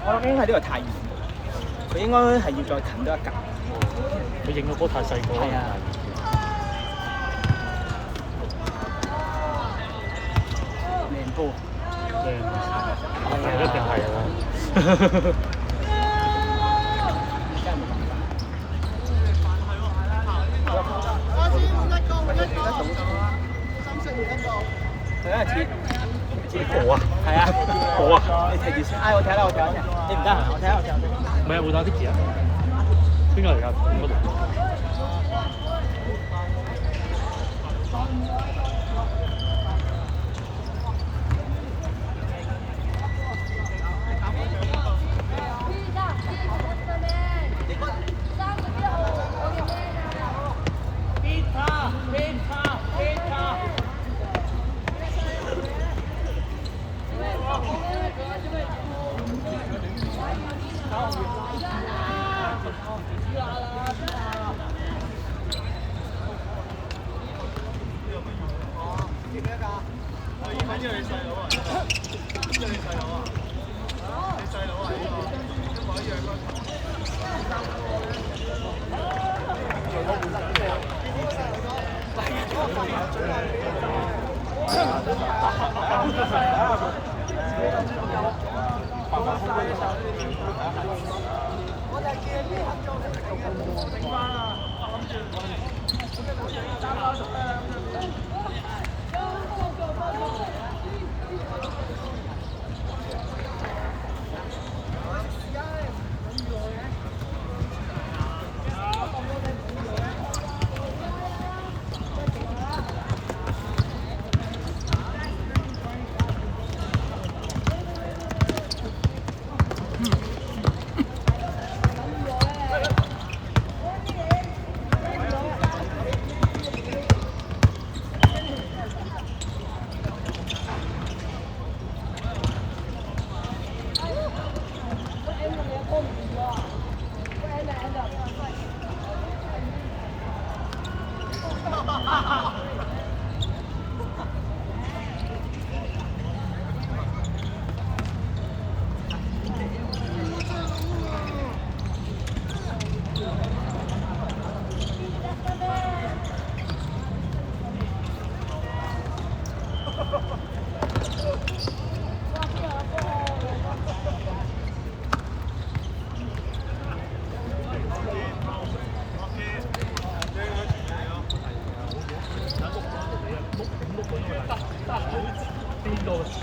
我諗應該係呢個太遠，佢應該係要再近多一格。佢影個波太細個。係啊。靚波。靚，一定係啦。佢係切我啊，係啊，我啊，你睇住先。我睇啦，我睇啦，你唔得閒，我睇下，我睇下。唔係啊，會打啲字啊？邊個嚟㗎？嗰度。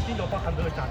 邊個北近到佢賺？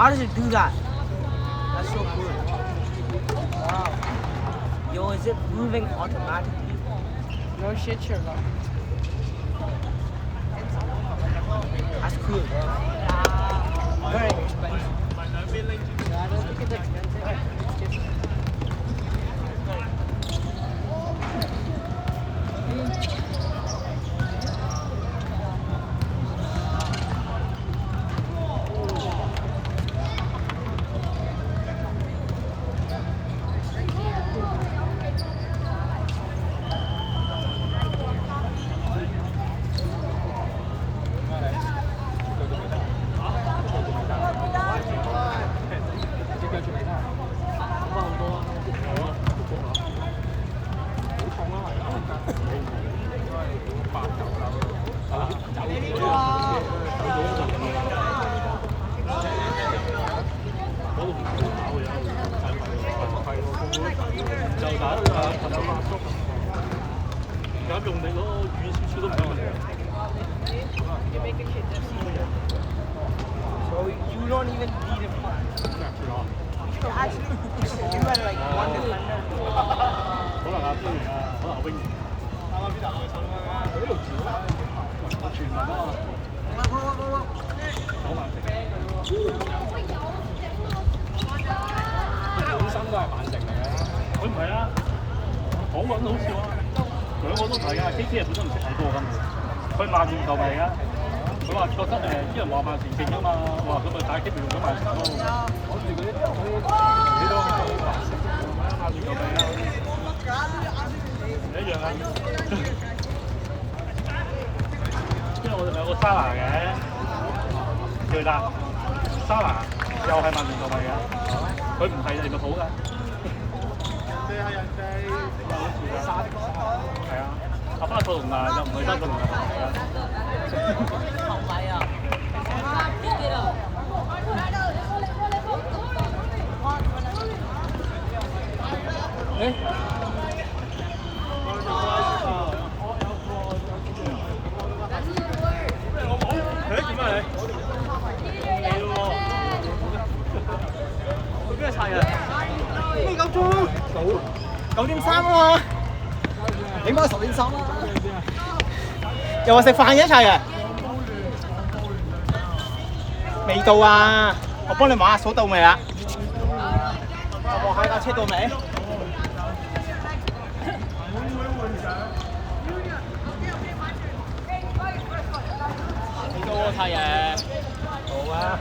How does it do that? That's so cool. Wow. Yo, is it moving automatically? No shit, Sherlock. That's cool. Very expensive. Yeah, I don't think it's expensive. So you don't even need a plan. You had like one defender. 可能阿邊啊，可能阿 wing。佢呢度住啦，我全民啊嘛。講曼城。本身都係曼城嚟嘅。佢唔係啊，講緊好笑啊，兩個都睇啊 ，KK 本身唔識睇波㗎嘛，佢曼聯球迷嚟㗎。佢話覺得啲人話曼城勁啊嘛，話咁咪打機咪用咗曼城咯。我住嗰啲你都係曼城球迷啊，一樣啊。因為我哋有個沙拿嘅，記得沙拿又係曼城球迷嘅，佢唔係利物浦㗎。係人哋係啊，阿巴塞隆拿又唔係巴塞隆拿球迷㗎。球迷啊！誒？點啊你？去邊度拆嘅？未夠鐘，9點3啊嘛，起碼10點3啦。又話食飯嘅一齊嘅，未到啊！我幫你望下數到未啊？我望下架車到未？幾多喎太爺？好啊！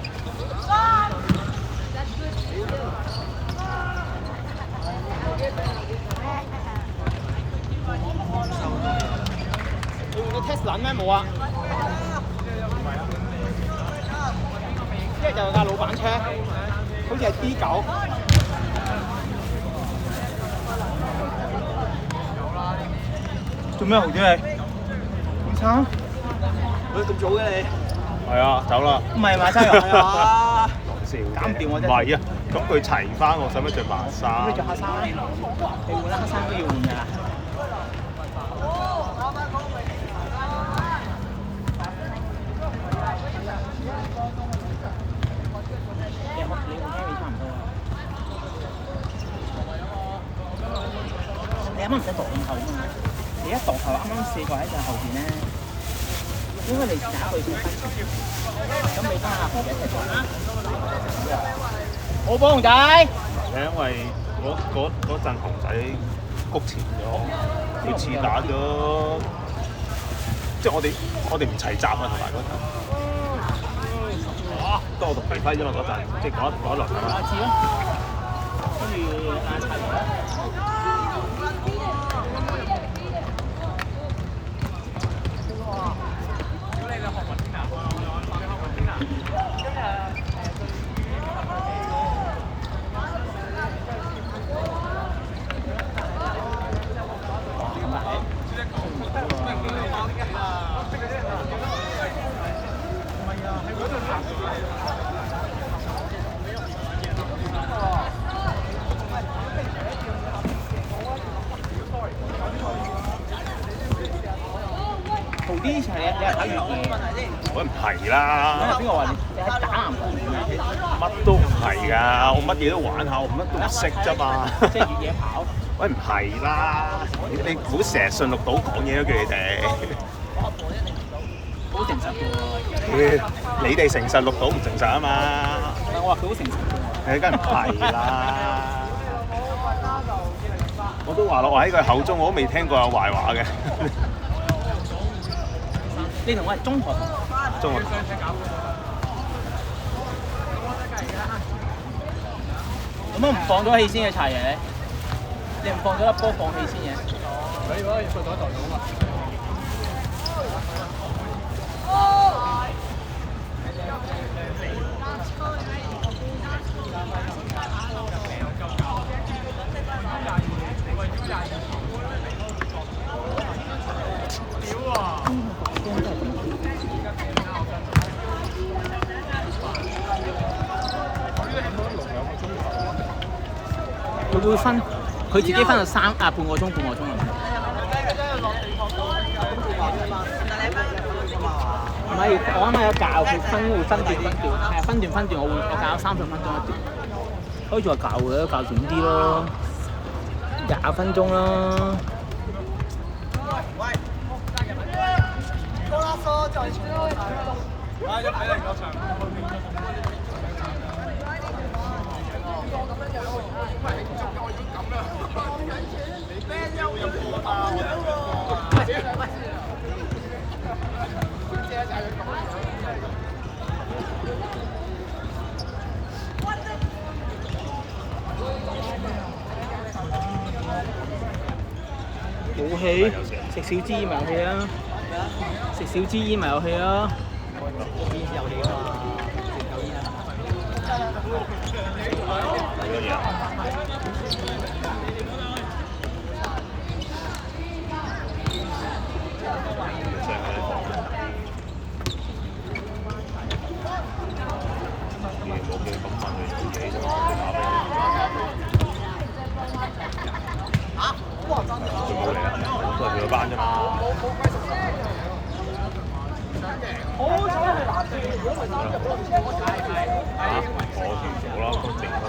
你換個 Tesla 咩？冇啊！一係就係架老闆車，好似係 D9。做咩豪啲你？點餐？喂，咁早嘅你？係啊，走啦。唔係買西洋係嘛？講笑嘅。減掉我啫。唔係啊，咁佢齊翻，我使乜着白衫？咁你着下衫，你換啦，黑衫都要換㗎。你同 Harry 差唔多啊。你啱啱唔使度咁後嘛？你一度後啱啱4個喺隻後邊咧，應該你打佢先分。咁你翻下佢一齊做啦。好幫熊仔。係因為嗰陣熊仔谷前咗，佢似打咗，即係我哋唔齊集啊，同埋嗰陣。都我同肥輝啫嘛嗰陣，即係嗰一輪啊嘛。下次咯，跟住阿柴嚟。豪啲，係你係睇越野。我唔係啦。邊個話你喺打籃球嘅？乜都唔係㗎，我乜嘢都玩下，我乜都唔識啫嘛。即係越野跑。喂，唔係啦，你唔好成日信綠島講嘢都叫你哋。好誠實嘅喎。你哋誠實，綠島唔誠實啊嘛。我話佢好誠實嘅。梗係唔係啦。我都話咯，我喺佢口中我都未聽過有壞話嘅。你同我係中學同學。中學。咁唔放咗氣先嘅柴爺？你唔放咗粒波放氣先嘅？可以放咗袋咗嘛？佢會分，佢自己分到半個鐘啊！唔係，我啱啱有教佢會分段，係分段，我教30分鐘一段，可以再教嘅，教短啲咯，20分鐘啦。冇氣，食少支煙咪有氣啦，食少支煙咪有氣啦。煙先有氣㗎嘛，食夠煙啊！都係佢個班啫嘛。我調咗啦，都靜科。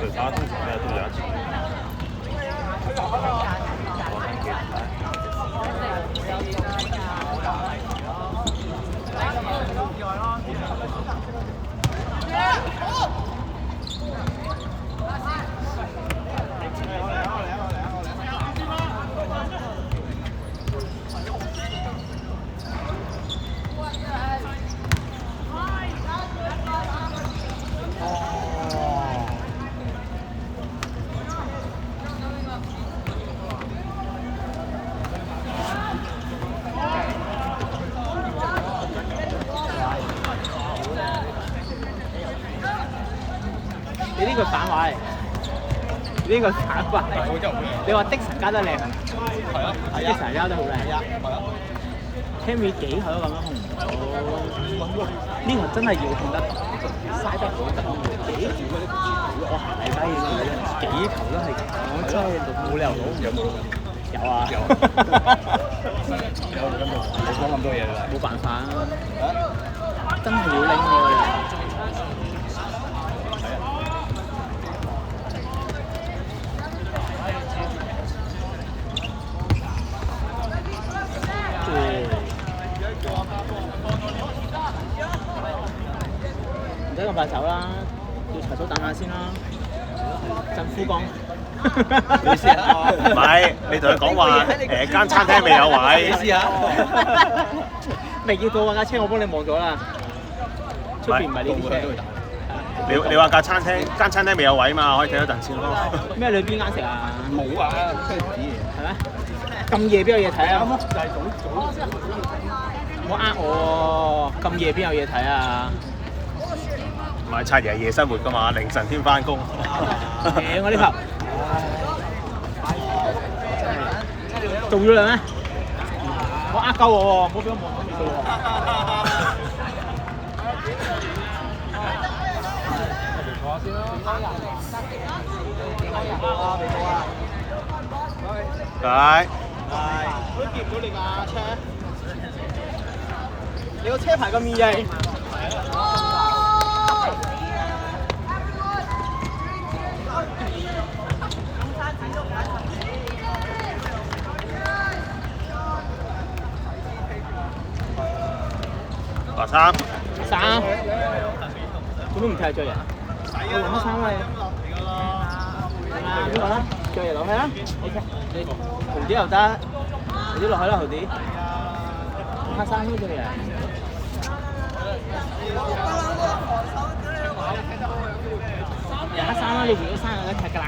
佢打通常咩都有一次。你呢個反話嚟，呢個反話嚟。你話的神加得靚，係啊，的神加得好靚，係啊。Camry 幾佢都咁樣控唔到，呢個真係要控得，嘥得好緊要。幾條嗰啲我行低嘅，幾球都係，我真係冇理由攞唔到。有啊，有。你講咁多嘢啦，冇辦法啊，真係要拎㗎。唔使咁快走啦，要查早等下先啦。陣夫講，你試下。唔係，你同佢講話間餐廳未有位。你試下。未叫到啊！架車我幫你望咗啦。出邊唔係呢啲車。你話間餐廳未有位嘛？可以睇多陣先咯。咩？你邊間食啊？冇啊，出去指係咩？咁夜邊有嘢睇啊？就係早。唔好呃我喎！咁夜邊有嘢睇啊？唔係刷爺夜生活㗎嘛，凌晨添翻工。我呢頭做咗啦咩？我呃鳩我喎，唔好俾我望到佢喎。係。我都見唔到你架車，你個車牌咁易認。3，做咩唔踢下追人？我換黑衫啊！邊個啦？追人落去啦 ！OK， 你豪啲又得，豪啲落去啦，豪啲。黑衫都追人。黑衫啦，你換咗衫有得踢㗎啦。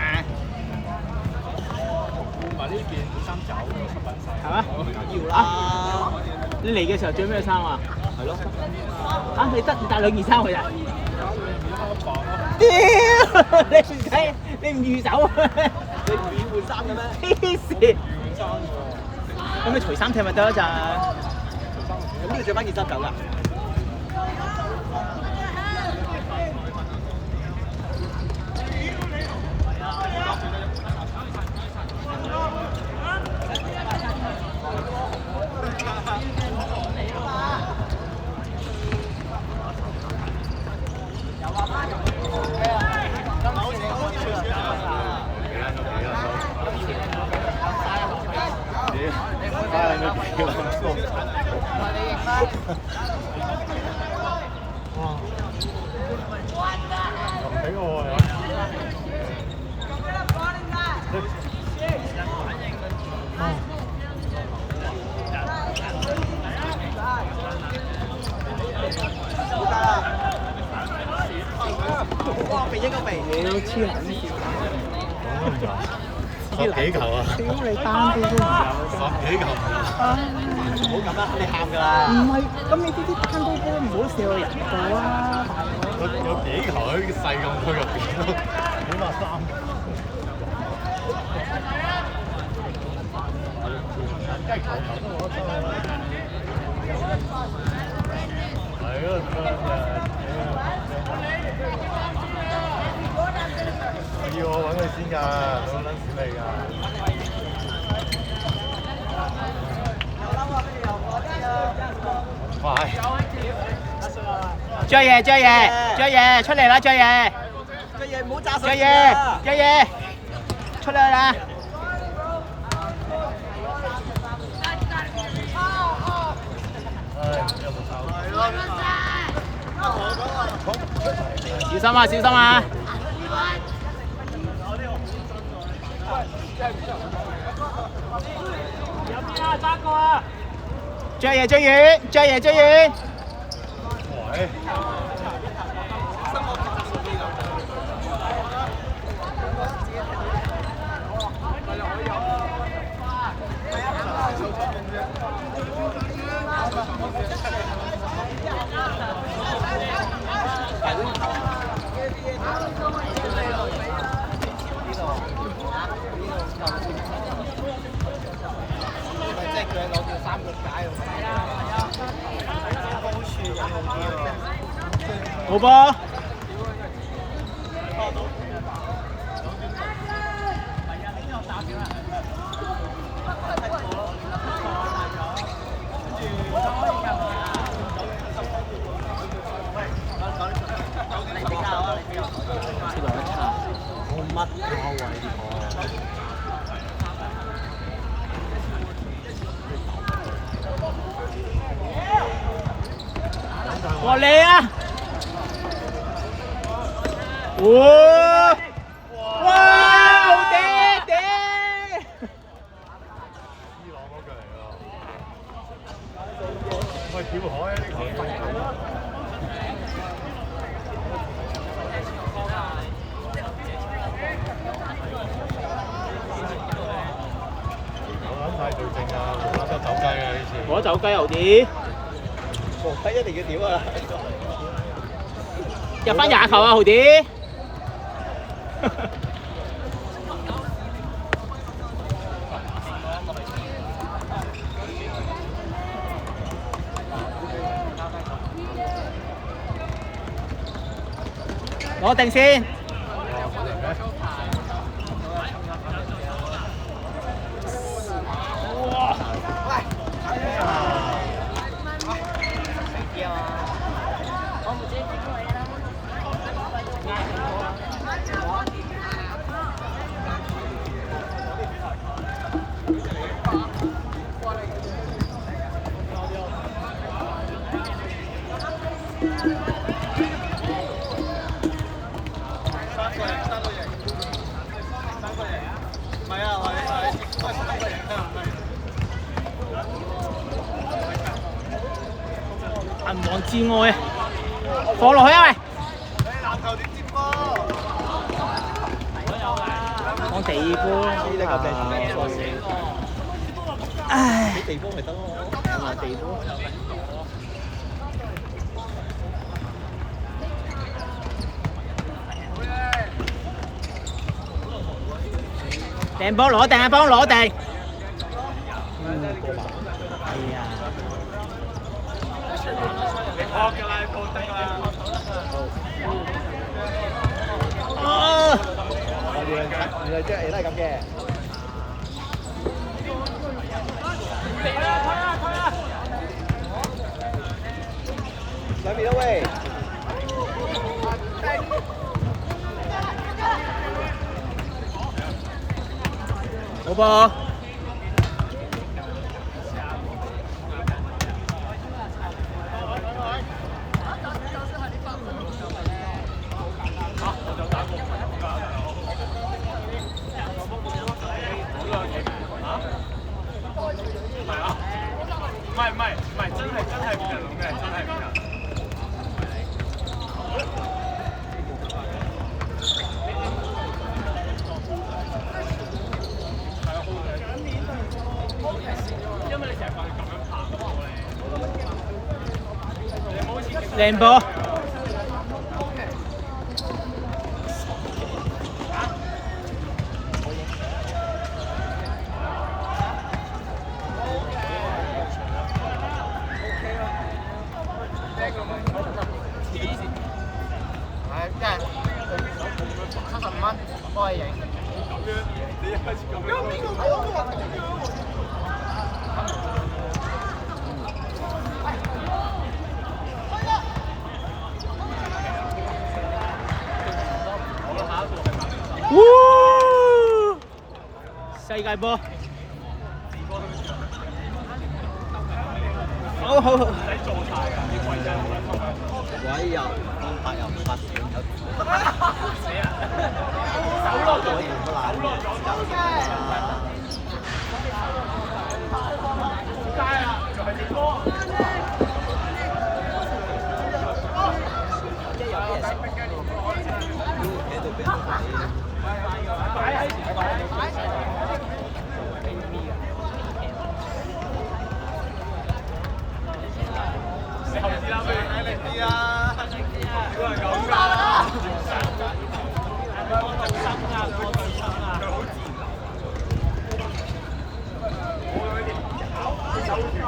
換埋呢件衫袖，吸引晒。係嘛？要啦！你嚟嘅時候着咩衫啊？係咯。嚇！你帶2件衫去啊？屌！你唔睇，你唔預走啊？你唔要換衫嘅咩？黐線！換衫喎。咁你除衫踢咪得咯？就咁你着翻件衫走㗎？哇！鼻一個鼻，你都黐撚線。10幾球啊！屌你單刀都唔有。10幾球啊！唔好咁啦，你喊㗎啦！唔係，咁你呢啲單刀波唔好射到人度啊！有幾球喺細禁區入邊都，起碼3球。雞球都冇得收啦！係咯，要我揾佢先㗎，老撚屎嚟㗎！快！追嘢，出嚟啦，追嘢！嘅嘢唔好炸水追嘢，出嚟啦！小心啊！小心啊！追嘢！喂！好波！我嚟啊！哇！好嗲！伊朗嗰腳嚟㗎，喂，跳海啊！呢球我諗太對正啊！冇得走雞啊！呢次我走雞牛啲，黃雞一定要屌啊！入翻20球啊，豪啲！攞定先。哇！望之外啊！放落去啊喂！籃球點接波？放地波啦！呢個地波唉，俾地波咪得咯。有埋地波。掟波攞定啊！幫攞定。係啊。破㗎啦，破低啦。哦。原來即係都係咁嘅。兩邊啦喂。好波。唔係，真係唔人嘅，真係唔人。因為你成日發現咁樣拍波咧，你冇好似靚波。世界波。好好好。位又拍又唔拍，手落咗，手落咗。街啊，就係直波。擺喺前擺。你後知啦，你力啲啊！都係咁㗎啦。我對生啊，我對生啊，佢好自然。我嗰啲手段。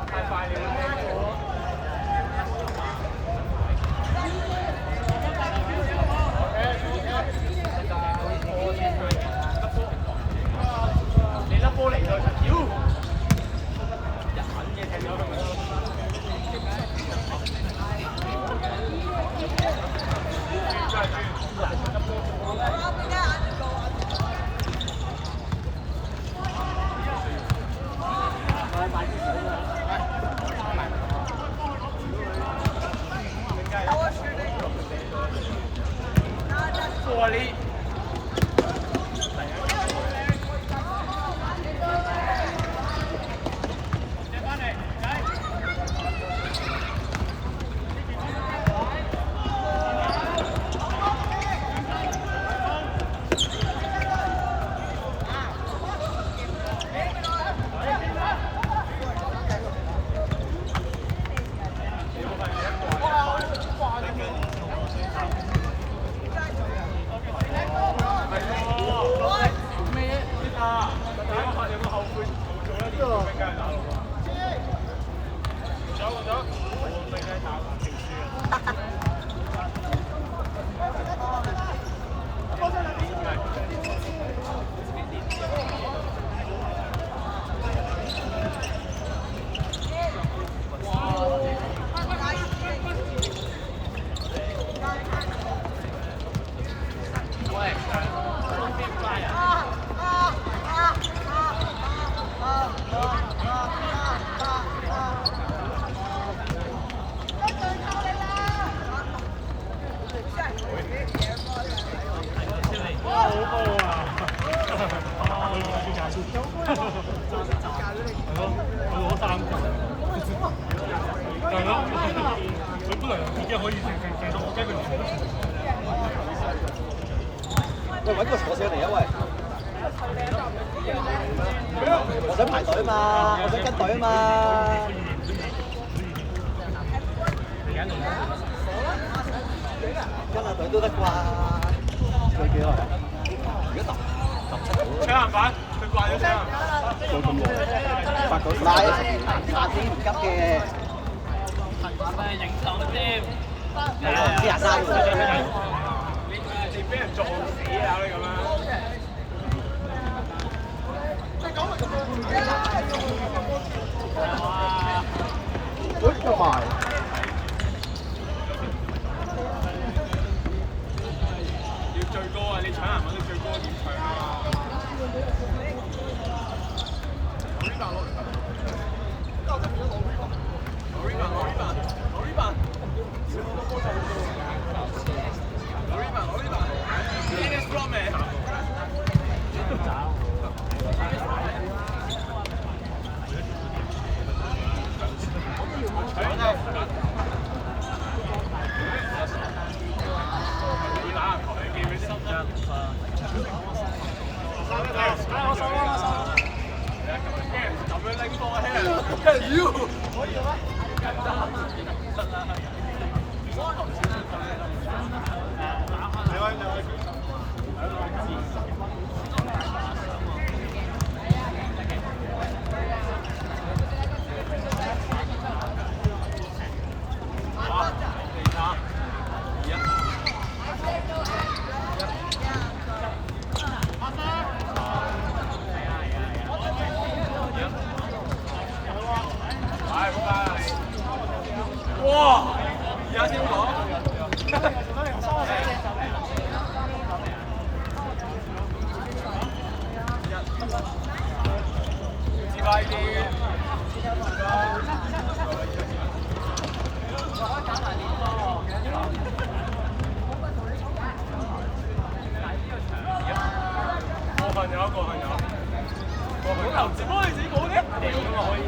太快了。你粒波嚟咗，妖！狠嘢踢咗佢咪玻璃。一可以成到我雞佢喂，揾個坐上嚟啊喂！我想排隊啊嘛，我想跟隊啊嘛。跟下隊都得啩？仲有幾耐啊？而家17搶鹹飯，佢掛咗搶。做咁耐，8、9、10。夏天唔急嘅。影相添。23喎。你俾人撞死啊！你咁樣。喂，咁快！要最高啊！你搶鹹粉，你最高點搶啊？哇！而家先講。自快啲。過分咗，過分咗。我頭接幫你自己講嘅。屌咁啊可以。